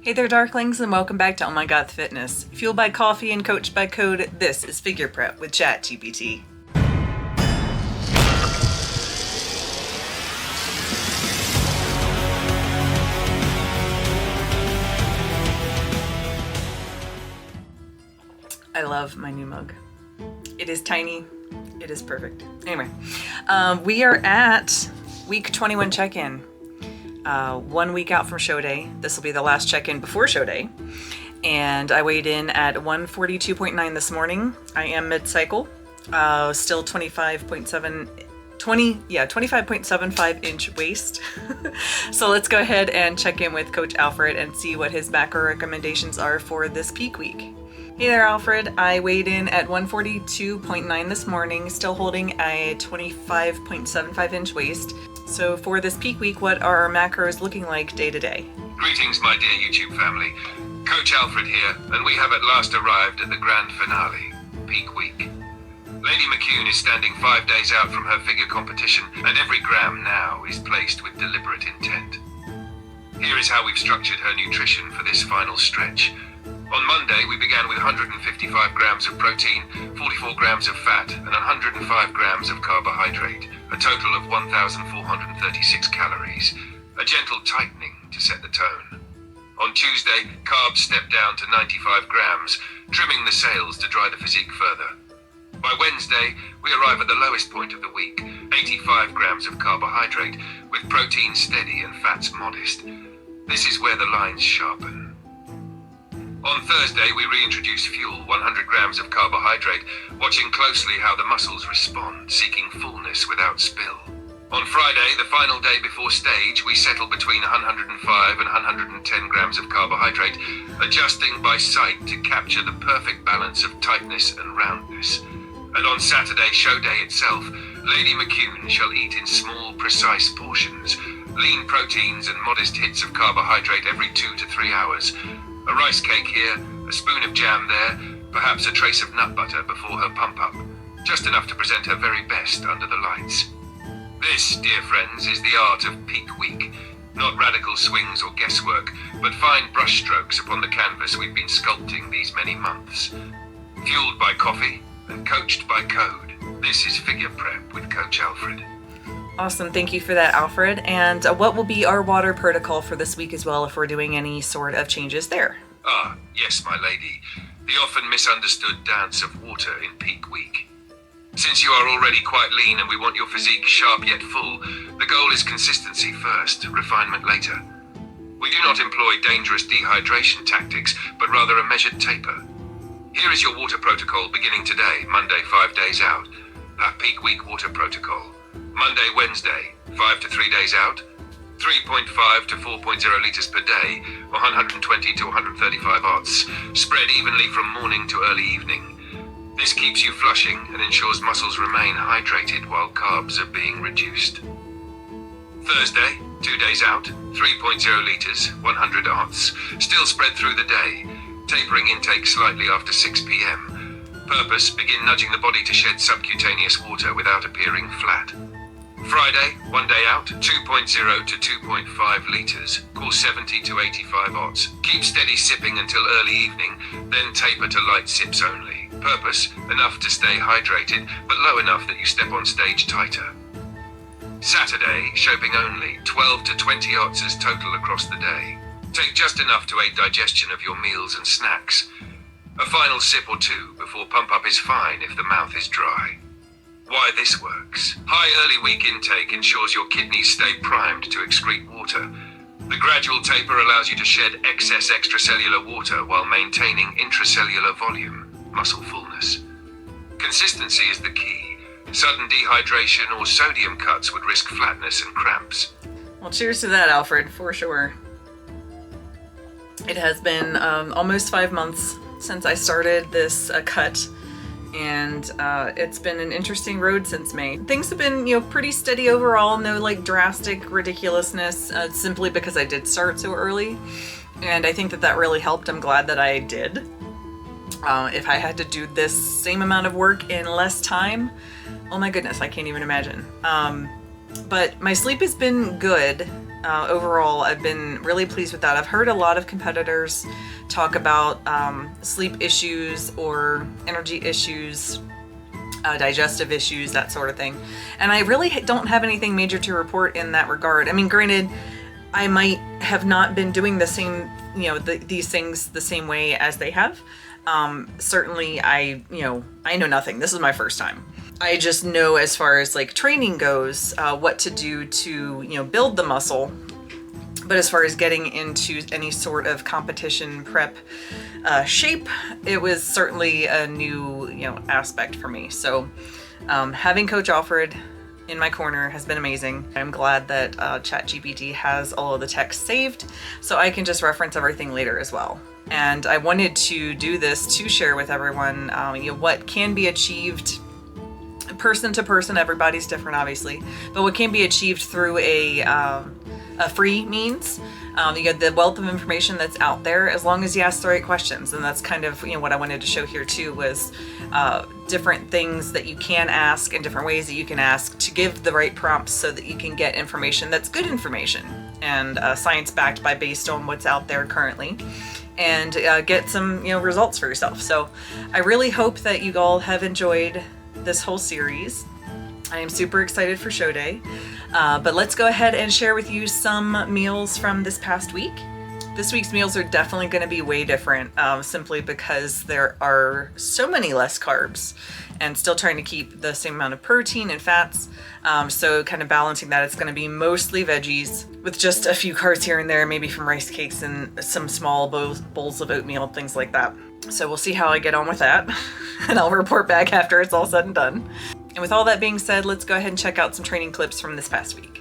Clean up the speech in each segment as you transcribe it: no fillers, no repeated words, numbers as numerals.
Hey there, Darklings, and welcome back to Oh My Goth Fitness. Fueled by coffee and coached by code, this is Figure Prep with ChatGPT. I love my new mug. It is tiny. It is perfect. Anyway, we are at week 21 check-in. 1 week out from show day. This will be the last check-in before show day. And I weighed in at 142.9 this morning. I am mid-cycle. Still 25.75 inch waist. So let's go ahead and check in with Coach Alfred and see what his macro recommendations are for this peak week. Hey there, Alfred. I weighed in at 142.9 this morning, still holding a 25.75 inch waist. So for this peak week, what are our macros looking like day to day? Greetings, my dear YouTube family. Coach Alfred here, and we have at last arrived at the grand finale, peak week. Lady McCune is standing 5 days out from her figure competition, and every gram now is placed with deliberate intent. Here is how we've structured her nutrition for this final stretch. On Monday, we began with 155 grams of protein, 44 grams of fat, and 105 grams of carbohydrate, a total of 1,436 calories, a gentle tightening to set the tone. On Tuesday, carbs stepped down to 95 grams, trimming the sails to dry the physique further. By Wednesday, we arrive at the lowest point of the week, 85 grams of carbohydrate, with protein steady and fats modest. This is where the lines sharpen. On Thursday, we reintroduce fuel, 100 grams of carbohydrate, watching closely how the muscles respond, seeking fullness without spill. On Friday, the final day before stage, we settle between 105 and 110 grams of carbohydrate, adjusting by sight to capture the perfect balance of tightness and roundness. And on Saturday, show day itself, Lady McCune shall eat in small, precise portions, lean proteins and modest hits of carbohydrate every 2 to 3 hours. A rice cake here, a spoon of jam there, perhaps a trace of nut butter before her pump-up. Just enough to present her very best under the lights. This, dear friends, is the art of peak week. Not radical swings or guesswork, but fine brushstrokes upon the canvas we've been sculpting these many months. Fueled by coffee and coached by code, this is Figure Prep with Coach Alfred. Awesome, thank you for that, Alfred. And what will be our water protocol for this week as well if we're doing any sort of changes there? Ah, yes, my lady. The often misunderstood dance of water in peak week. Since you are already quite lean and we want your physique sharp yet full, the goal is consistency first, refinement later. We do not employ dangerous dehydration tactics, but rather a measured taper. Here is your water protocol beginning today, Monday 5 days out. That peak week water protocol. Monday, Wednesday, 5 to 3 days out, 3.5 to 4.0 liters per day, or 120 to 135 oz, spread evenly from morning to early evening. This keeps you flushing and ensures muscles remain hydrated while carbs are being reduced. Thursday, 2 days out, 3.0 liters, 100 oz, still spread through the day, tapering intake slightly after 6 p.m. Purpose, begin nudging the body to shed subcutaneous water without appearing flat. Friday, 1 day out, 2.0 to 2.5 liters, cool 70 to 85 oz. Keep steady sipping until early evening, then taper to light sips only. Purpose, enough to stay hydrated, but low enough that you step on stage tighter. Saturday, shaping only, 12 to 20 oz total across the day. Take just enough to aid digestion of your meals and snacks. A final sip or two before pump-up is fine if the mouth is dry. Why this works. High early week intake ensures your kidneys stay primed to excrete water. The gradual taper allows you to shed excess extracellular water while maintaining intracellular volume, muscle fullness. Consistency is the key. Sudden dehydration or sodium cuts would risk flatness and cramps. Well, cheers to that, Alfred, for sure. It has been almost 5 months since I started this cut, and it's been an interesting road since May. Things have been, pretty steady overall, no like drastic ridiculousness, simply because I did start so early, and I think that really helped. I'm glad that I did. If I had to do this same amount of work in less time, oh my goodness, I can't even imagine. But my sleep has been good. overall, I've been really pleased with that. I've heard a lot of competitors talk about sleep issues or energy issues, digestive issues, that sort of thing. And I really don't have anything major to report in that regard. I mean, granted, I might have not been doing the same, these things the same way as they have. Certainly I know nothing. This is my first time. I just know, as far as like training goes, what to do to, build the muscle. But as far as getting into any sort of competition prep shape, it was certainly a new, aspect for me. So having Coach Alfred in my corner has been amazing. I'm glad that ChatGPT has all of the text saved, so I can just reference everything later as well. And I wanted to do this to share with everyone, what can be achieved person to person. Everybody's different, obviously, but what can be achieved through a free means. You get the wealth of information that's out there, as long as you ask the right questions. And that's kind of what I wanted to show here too, was different things that you can ask and different ways that you can ask to give the right prompts so that you can get information that's good information and science backed by based on what's out there currently, and get some results for yourself. So I really hope that you all have enjoyed this whole series. I am super excited for show day, but let's go ahead and share with you some meals from this past week. This week's meals are definitely going to be way different, simply because there are so many less carbs and still trying to keep the same amount of protein and fats. So kind of balancing that, it's going to be mostly veggies with just a few carbs here and there, maybe from rice cakes and some small bowls of oatmeal, things like that. So we'll see how I get on with that, and I'll report back after it's all said and done. And with all that being said, let's go ahead and check out some training clips from this past week.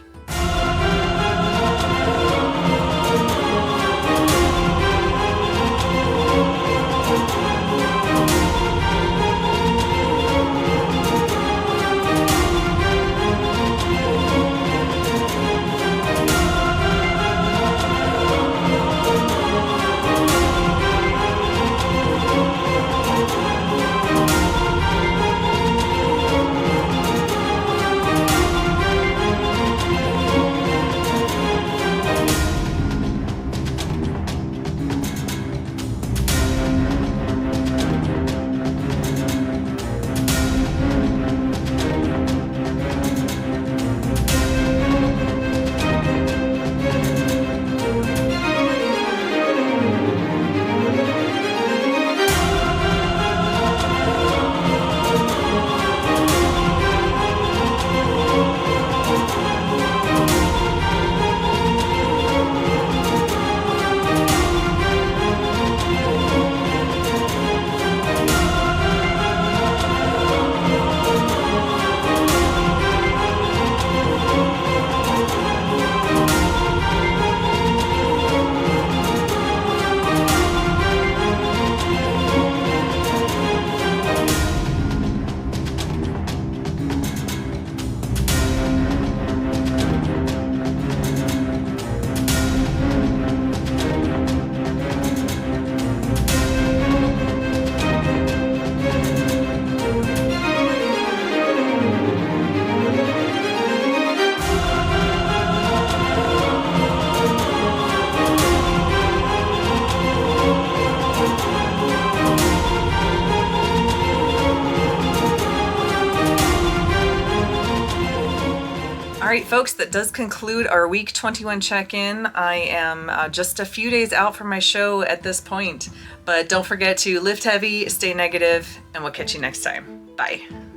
Alright folks, that does conclude our week 21 check-in. I am just a few days out from my show at this point, but don't forget to lift heavy, stay negative, and we'll catch you next time. Bye.